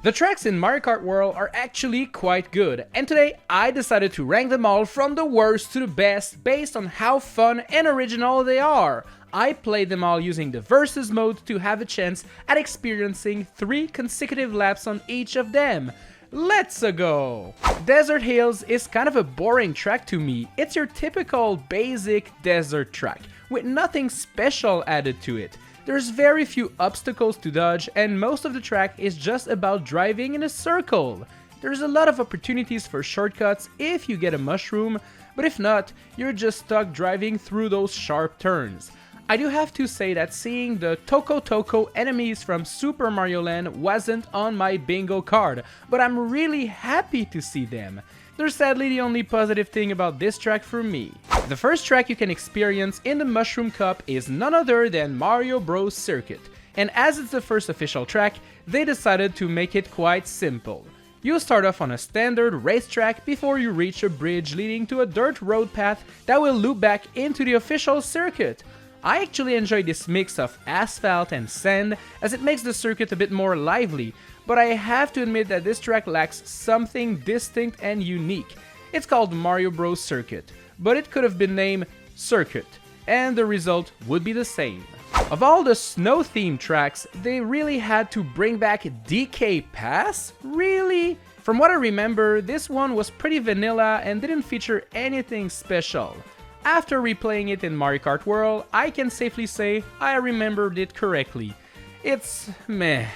The tracks in Mario Kart World are actually quite good, and today I decided to rank them all from the worst to the best based on how fun and original they are. I played them all using the Versus mode to have a chance at experiencing 3 consecutive laps on each of them. Let's go! Desert Hills is kind of a boring track to me. It's your typical basic desert track, with nothing special added to it. There's very few obstacles to dodge, and most of the track is just about driving in a circle. There's a lot of opportunities for shortcuts if you get a mushroom, but if not, you're just stuck driving through those sharp turns. I do have to say that seeing the Toko enemies from Super Mario Land wasn't on my bingo card, but I'm really happy to see them. They're sadly the only positive thing about this track for me. The first track you can experience in the Mushroom Cup is none other than Mario Bros. Circuit, and as it's the first official track, they decided to make it quite simple. You start off on a standard racetrack before you reach a bridge leading to a dirt road path that will loop back into the official circuit. I actually enjoy this mix of asphalt and sand as it makes the circuit a bit more lively, but I have to admit that this track lacks something distinct and unique. It's called Mario Bros. Circuit, but it could have been named Circuit, and the result would be the same. Of all the snow-themed tracks, they really had to bring back DK Pass? Really? From what I remember, this one was pretty vanilla and didn't feature anything special. After replaying it in Mario Kart World, I can safely say I remembered it correctly. It's meh.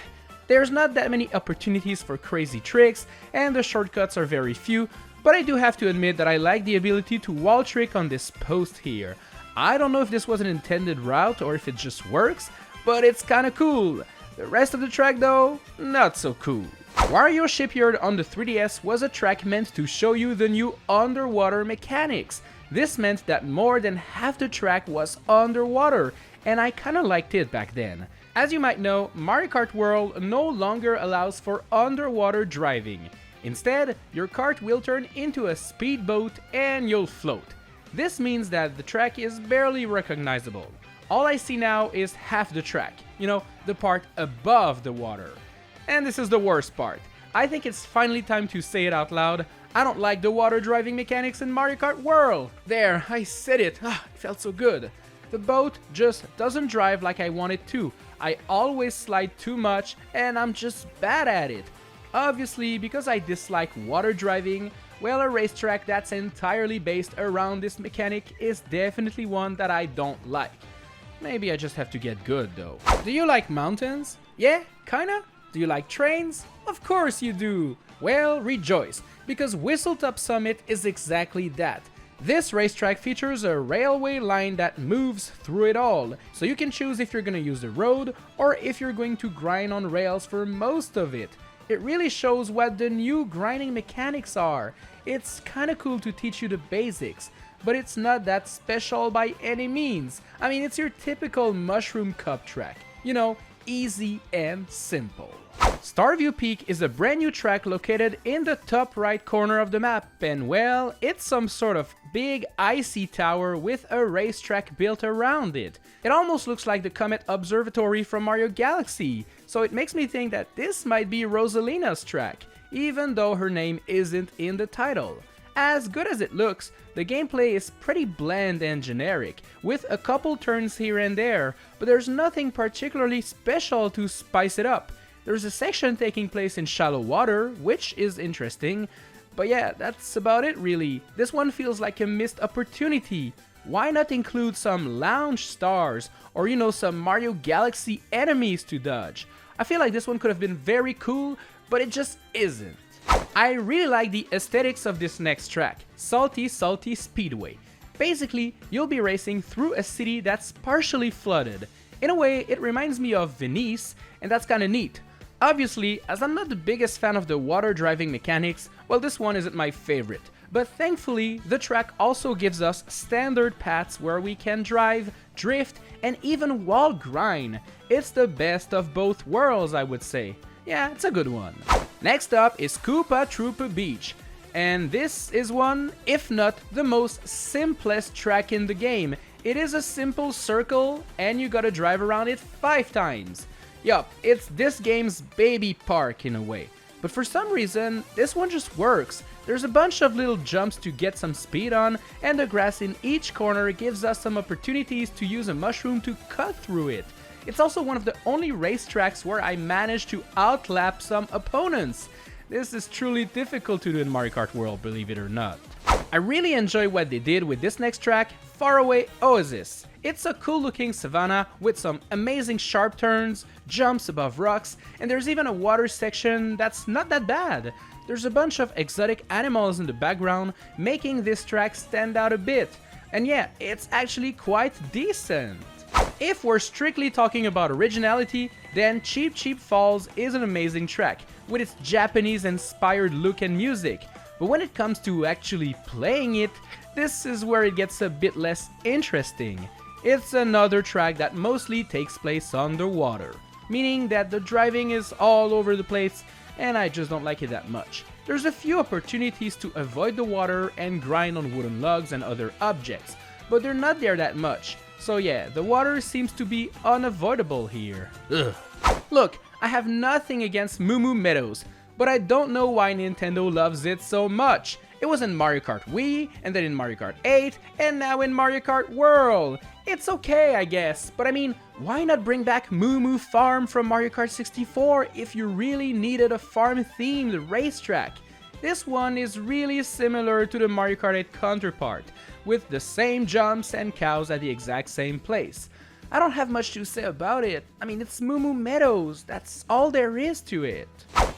There's not that many opportunities for crazy tricks, and the shortcuts are very few, but I do have to admit that I like the ability to wall trick on this post here. I don't know if this was an intended route or if it just works, but it's kinda cool. The rest of the track though, not so cool. Wario Shipyard on the 3DS was a track meant to show you the new underwater mechanics. This meant that more than half the track was underwater, and I kinda liked it back then. As you might know, Mario Kart World no longer allows for underwater driving. Instead, your kart will turn into a speedboat and you'll float. This means that the track is barely recognizable. All I see now is half the track, you know, the part above the water. And this is the worst part. I think it's finally time to say it out loud. I don't like the water driving mechanics in Mario Kart World. There, I said it. It felt so good. The boat just doesn't drive like I want it to. I always slide too much and I'm just bad at it. Obviously, because I dislike water driving, well, a racetrack that's entirely based around this mechanic is definitely one that I don't like. Maybe I just have to get good though. Do you like mountains? Yeah, kinda? Do you like trains? Of course you do! Well, rejoice, because Whistletop Summit is exactly that. This racetrack features a railway line that moves through it all, so you can choose if you're gonna use the road or if you're going to grind on rails for most of it. It really shows what the new grinding mechanics are. It's kinda cool to teach you the basics, but it's not that special by any means. I mean, it's your typical Mushroom Cup track. You know, easy and simple. Starview Peak is a brand new track located in the top right corner of the map, and well, it's some sort of big icy tower with a racetrack built around it. It almost looks like the Comet Observatory from Mario Galaxy, so it makes me think that this might be Rosalina's track, even though her name isn't in the title. As good as it looks, the gameplay is pretty bland and generic, with a couple turns here and there, but there's nothing particularly special to spice it up. There's a section taking place in shallow water, which is interesting, but yeah, that's about it really. This one feels like a missed opportunity. Why not include some lounge stars, or you know, some Mario Galaxy enemies to dodge? I feel like this one could have been very cool, but it just isn't. I really like the aesthetics of this next track, Salty Speedway. Basically, you'll be racing through a city that's partially flooded. In a way, it reminds me of Venice, and that's kinda neat. Obviously, as I'm not the biggest fan of the water driving mechanics, well, this one isn't my favorite. But thankfully, the track also gives us standard paths where we can drive, drift, and even wall grind. It's the best of both worlds, I would say. Yeah, it's a good one. Next up is Koopa Troopa Beach. And this is one, if not the most simplest track in the game. It is a simple circle, and you gotta drive around it 5 times. Yup, it's this game's baby park in a way. but for some reason, this one just works. There's a bunch of little jumps to get some speed on, and the grass in each corner gives us some opportunities to use a mushroom to cut through it. It's also one of the only racetracks where I managed to outlap some opponents. This is truly difficult to do in Mario Kart World, believe it or not. I really enjoy what they did with this next track, Away Oasis. It's a cool looking savanna with some amazing sharp turns, jumps above rocks, and there's even a water section that's not that bad. There's a bunch of exotic animals in the background, making this track stand out a bit. And yeah, it's actually quite decent. If we're strictly talking about originality, then Cheep Cheep Falls is an amazing track, with its Japanese-inspired look and music. But when it comes to actually playing it, this is where it gets a bit less interesting. It's another track that mostly takes place underwater, meaning that the driving is all over the place, and I just don't like it that much. There's a few opportunities to avoid the water and grind on wooden logs and other objects, but they're not there that much. So yeah, the water seems to be unavoidable here. Ugh. Look, I have nothing against Mumu Meadows, but I don't know why Nintendo loves it so much. It was in Mario Kart Wii, and then in Mario Kart 8, and now in Mario Kart World. It's okay, I guess, but I mean, why not bring back Mumu Farm from Mario Kart 64 if you really needed a farm-themed racetrack? This one is really similar to the Mario Kart 8 counterpart, with the same jumps and cows at the exact same place. I don't have much to say about it. I mean, it's Mumu Meadows, that's all there is to it.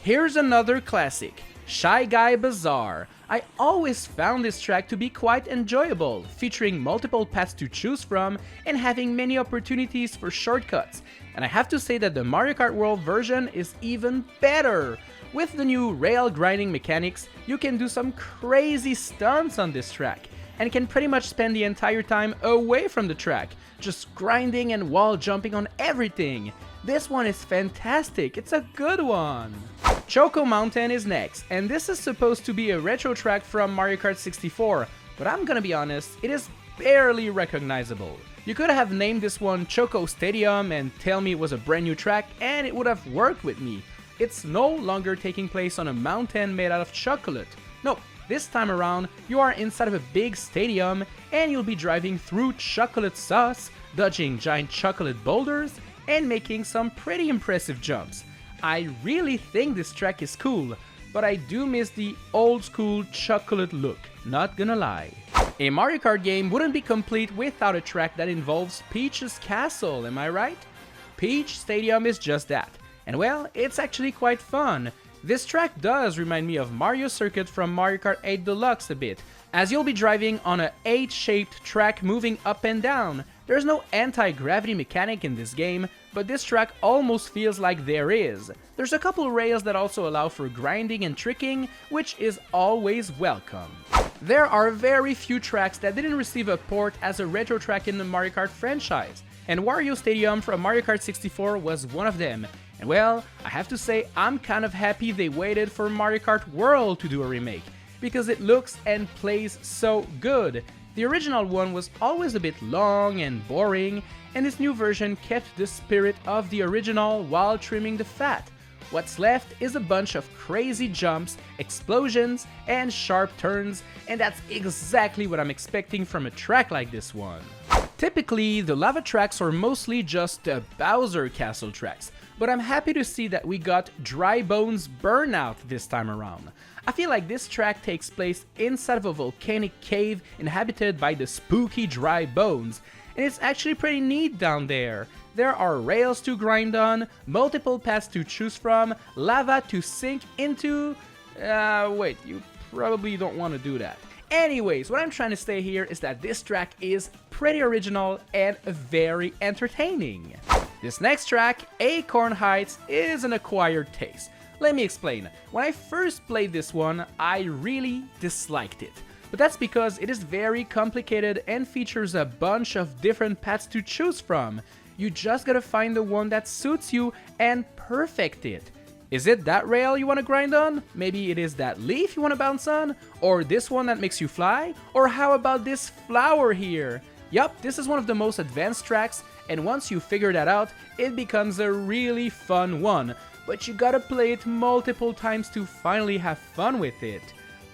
Here's another classic, Guy Bazaar. I always found this track to be quite enjoyable, featuring multiple paths to choose from and having many opportunities for shortcuts. And I have to say that the Mario Kart World version is even better. With the new rail grinding mechanics, you can do some crazy stunts on this track, and can pretty much spend the entire time away from the track, just grinding and wall jumping on everything. This one is fantastic, it's a good one. Choco Mountain is next, and this is supposed to be a retro track from Mario Kart 64, but I'm gonna be honest, it is barely recognizable. You could have named this one Choco Stadium and tell me it was a brand new track, and it would have worked with me. It's no longer taking place on a mountain made out of chocolate. No, this time around, you are inside of a big stadium, and you'll be driving through chocolate sauce, dodging giant chocolate boulders, and making some pretty impressive jumps. I really think this track is cool, but I do miss the old school chocolate look, not gonna lie. A Mario Kart game wouldn't be complete without a track that involves Peach's castle, am I right? Peach Stadium is just that, and well, it's actually quite fun. This track does remind me of Mario Circuit from Mario Kart 8 Deluxe a bit, as you'll be driving on a 8-shaped track moving up and down. There's no anti-gravity mechanic in this game, but this track almost feels like there is. There's a couple rails that also allow for grinding and tricking, which is always welcome. There are very few tracks that didn't receive a port as a retro track in the Mario Kart franchise, and Wario Stadium from Mario Kart 64 was one of them. And well, I have to say I'm kind of happy they waited for Mario Kart World to do a remake, because it looks and plays so good. The original one was always a bit long and boring, and this new version kept the spirit of the original while trimming the fat. What's left is a bunch of crazy jumps, explosions, and sharp turns, and that's exactly what I'm expecting from a track like this one. Typically, the lava tracks are mostly just Bowser Castle tracks, but I'm happy to see that we got Dry Bones Burnout this time around. I feel like this track takes place inside of a volcanic cave inhabited by the spooky dry bones, and it's actually pretty neat down there. There are rails to grind on, multiple paths to choose from, lava to sink into... wait, you probably don't want to do that. Anyways, what I'm trying to say here is that this track is pretty original and very entertaining. This next track, Acorn Heights, is an acquired taste. Let me explain. When I first played this one, I really disliked it. But that's because it is very complicated and features a bunch of different paths to choose from. You just gotta find the one that suits you and perfect it. Is it that rail you want to grind on? Maybe it is that leaf you want to bounce on? Or this one that makes you fly? Or how about this flower here? Yup, this is one of the most advanced tracks, and once you figure that out, it becomes a really fun one. but you gotta play it multiple times to finally have fun with it.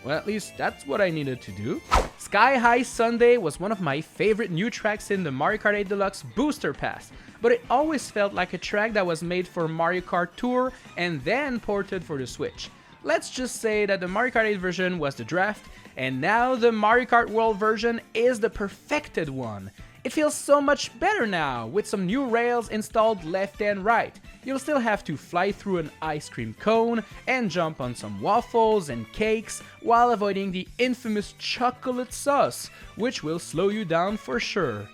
Well, at least that's what I needed to do. Sky High Sundae was one of my favorite new tracks in the Mario Kart 8 Deluxe Booster Pass, but it always felt like a track that was made for Mario Kart Tour and then ported for the Switch. Let's just say that the Mario Kart 8 version was the draft, and now the Mario Kart World version is the perfected one. It feels so much better now, with some new rails installed left and right. You'll still have to fly through an ice cream cone and jump on some waffles and cakes while avoiding the infamous chocolate sauce, which will slow you down for sure.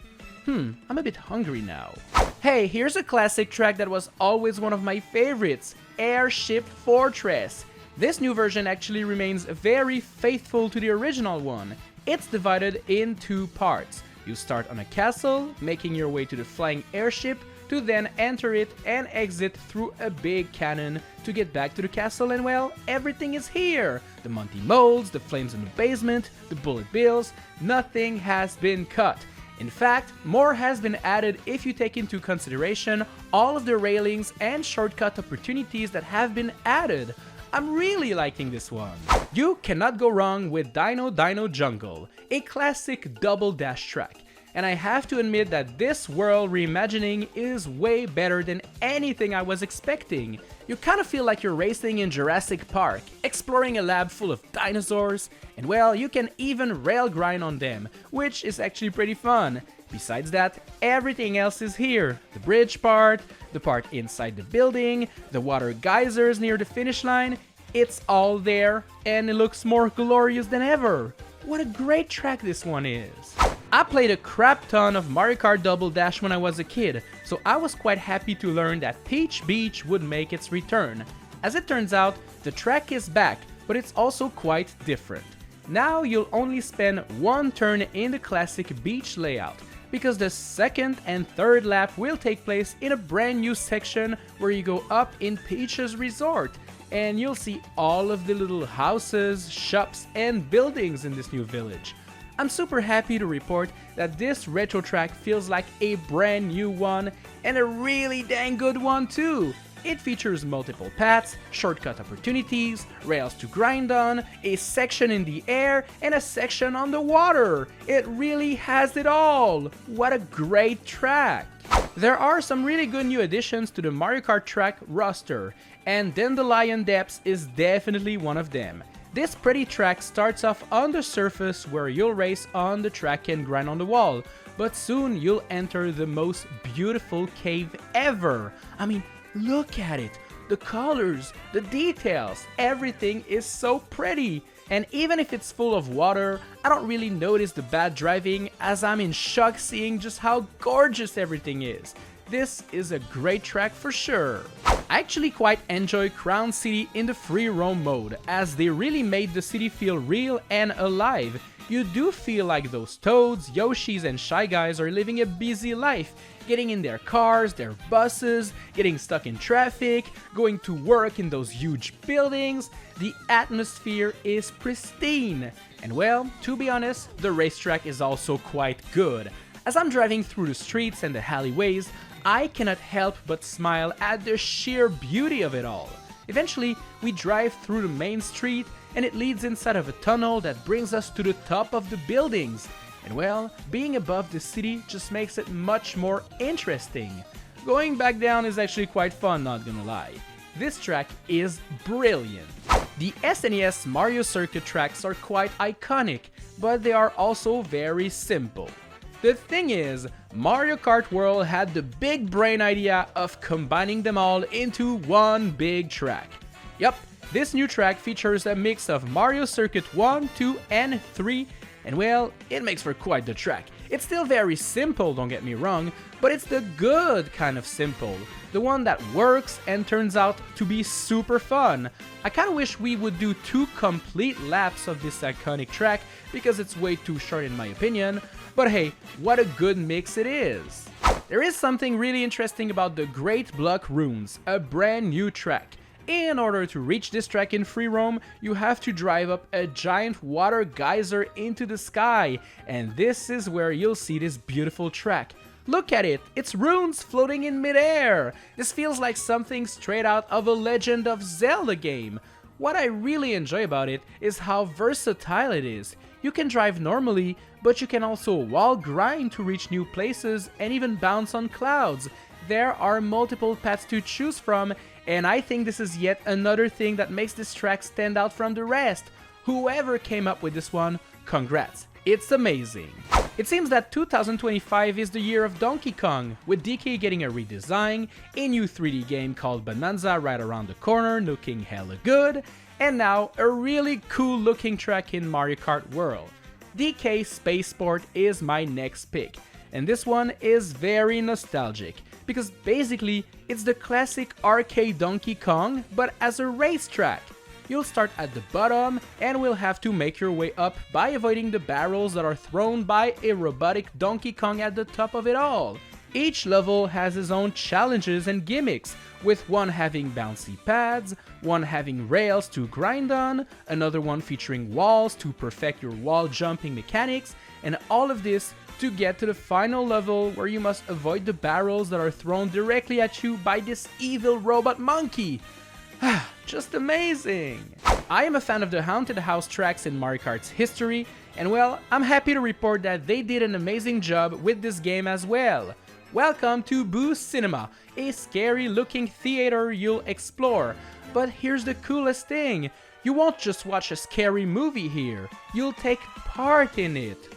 I'm a bit hungry now. Hey, here's a classic track that was always one of my favorites, Airship Fortress. This new version actually remains very faithful to the original one. It's divided in two parts. You start on a castle, making your way to the flying airship, to then enter it and exit through a big cannon to get back to the castle, and well, everything is here! The Monty molds, the flames in the basement, the bullet bills, nothing has been cut. In fact, more has been added if you take into consideration all of the railings and shortcut opportunities that have been added. I'm really liking this one. You cannot go wrong with Dino Dino Jungle, a classic double dash track. And I have to admit that this world reimagining is way better than anything I was expecting. You kind of feel like you're racing in Jurassic Park, exploring a lab full of dinosaurs, and well, you can even rail grind on them, which is actually pretty fun. Besides that, everything else is here. The bridge part, the part inside the building, the water geysers near the finish line, it's all there, and it looks more glorious than ever. What a great track this one is. I played a crap ton of Mario Kart Double Dash when I was a kid, so I was quite happy to learn that Peach Beach would make its return. As it turns out, the track is back, but it's also quite different. Now you'll only spend one turn in the classic beach layout, because the second and third lap will take place in a brand new section where you go up in Peach's Resort, and you'll see all of the little houses, shops, and buildings in this new village. I'm super happy to report that this retro track feels like a brand new one, and a really dang good one too. It features multiple paths, shortcut opportunities, rails to grind on, a section in the air, and a section on the water. It really has it all. What a great track. There are some really good new additions to the Mario Kart track roster, and Dandelion Depths is definitely one of them. This pretty track starts off on the surface where you'll race on the track and grind on the wall, but soon you'll enter the most beautiful cave ever. I mean, look at it, the colors, the details, everything is so pretty. And even if it's full of water, I don't really notice the bad driving, as I'm in shock seeing just how gorgeous everything is. This is a great track for sure. I actually quite enjoy Crown City in the free roam mode, as they really made the city feel real and alive. You do feel like those Toads, Yoshis, and Shy Guys are living a busy life, getting in their cars, their buses, getting stuck in traffic, going to work in those huge buildings. The atmosphere is pristine. And well, to be honest, the racetrack is also quite good. As I'm driving through the streets and the alleyways, I cannot help but smile at the sheer beauty of it all. Eventually, we drive through the main street, and it leads inside of a tunnel that brings us to the top of the buildings. And well, being above the city just makes it much more interesting. Going back down is actually quite fun, not gonna lie. This track is brilliant. The SNES Mario Circuit tracks are quite iconic, but they are also very simple. The thing is, Mario Kart World had the big brain idea of combining them all into one big track. Yup, this new track features a mix of Mario Circuit 1, 2, and 3, and well, it makes for quite the track. It's still very simple, don't get me wrong, but it's the good kind of simple. The one that works and turns out to be super fun. I kinda wish we would do 2 complete laps of this iconic track, because it's way too short in my opinion, but hey, what a good mix it is. There is something really interesting about the Great Block Runes, a brand new track. In order to reach this track in free roam, you have to drive up a giant water geyser into the sky, and this is where you'll see this beautiful track. Look at it, it's runes floating in midair! This feels like something straight out of a Legend of Zelda game. What I really enjoy about it is how versatile it is. You can drive normally, but you can also wall grind to reach new places and even bounce on clouds. There are multiple paths to choose from, and I think this is yet another thing that makes this track stand out from the rest. Whoever came up with this one, congrats, it's amazing. It seems that 2025 is the year of Donkey Kong, with DK getting a redesign, a new 3D game called Bonanza right around the corner looking hella good, and now a really cool looking track in Mario Kart World. DK Spaceport is my next pick, and this one is very nostalgic, because basically it's the classic arcade Donkey Kong, but as a racetrack. You'll start at the bottom and will have to make your way up by avoiding the barrels that are thrown by a robotic Donkey Kong at the top of it all. Each level has its own challenges and gimmicks, with one having bouncy pads, one having rails to grind on, another one featuring walls to perfect your wall jumping mechanics, and all of this to get to the final level where you must avoid the barrels that are thrown directly at you by this evil robot monkey. Just amazing! I am a fan of the Haunted House tracks in Mario Kart's history, and well, I'm happy to report that they did an amazing job with this game as well. Welcome to Boo Cinema, a scary looking theater you'll explore. But here's the coolest thing, you won't just watch a scary movie here, you'll take part in it.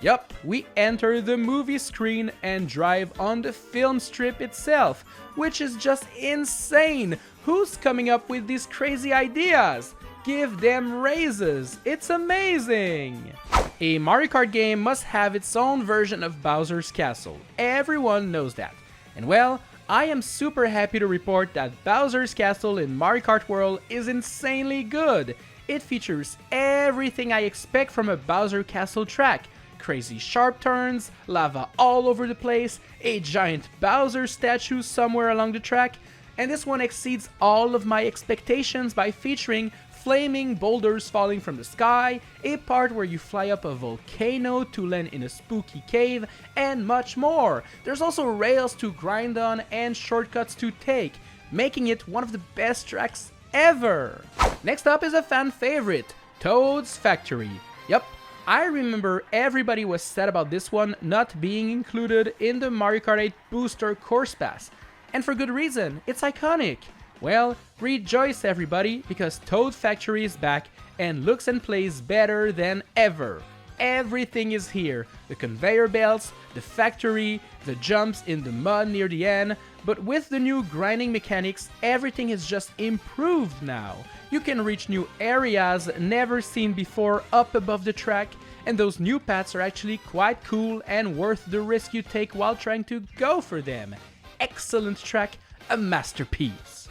Yup, we enter the movie screen and drive on the film strip itself, which is just insane! Who's coming up with these crazy ideas? Give them raises, it's amazing! A Mario Kart game must have its own version of Bowser's Castle, everyone knows that. And well, I am super happy to report that Bowser's Castle in Mario Kart World is insanely good. It features everything I expect from a Bowser Castle track. Crazy sharp turns, lava all over the place, a giant Bowser statue somewhere along the track, and this one exceeds all of my expectations by featuring flaming boulders falling from the sky, a part where you fly up a volcano to land in a spooky cave, and much more. There's also rails to grind on and shortcuts to take, making it one of the best tracks ever. Next up is a fan favorite, Toad's Factory. Yup, I remember everybody was sad about this one not being included in the Mario Kart 8 Booster Course Pass. And for good reason, it's iconic. Well, rejoice everybody, because Toad Factory is back and looks and plays better than ever. Everything is here, the conveyor belts, the factory, the jumps in the mud near the end, but with the new grinding mechanics, everything is just improved now. You can reach new areas never seen before up above the track, and those new paths are actually quite cool and worth the risk you take while trying to go for them. Excellent track, a masterpiece.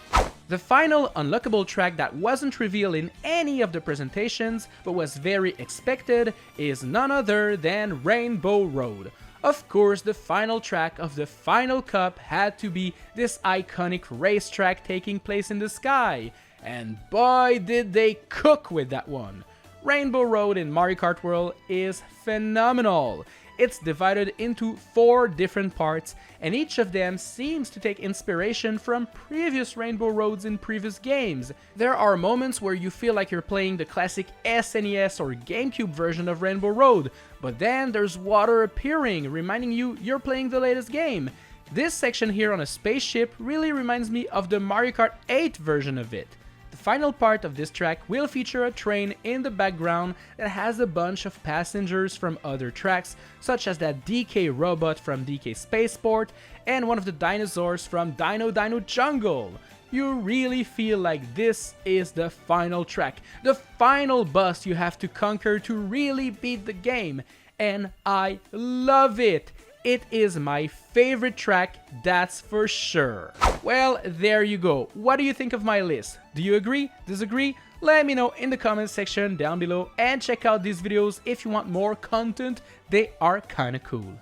The final unlockable track that wasn't revealed in any of the presentations, but was very expected, is none other than Rainbow Road. Of course, the final track of the final cup had to be this iconic racetrack taking place in the sky. And boy did they cook with that one. Rainbow Road in Mario Kart World is phenomenal. It's divided into 4 different parts, and each of them seems to take inspiration from previous Rainbow Roads in previous games. There are moments where you feel like you're playing the classic SNES or GameCube version of Rainbow Road, but then there's water appearing, reminding you you're playing the latest game. This section here on a spaceship really reminds me of the Mario Kart 8 version of it. The final part of this track will feature a train in the background that has a bunch of passengers from other tracks, such as that DK robot from DK Spaceport and one of the dinosaurs from Dino Jungle. You really feel like this is the final track, the final boss you have to conquer to really beat the game, and I love it! It is my favorite track, that's for sure. Well, there you go. What do you think of my list? Do you agree? Disagree? Let me know in the comment section down below, and check out these videos if you want more content. They are kinda cool.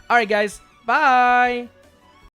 Alright guys, bye!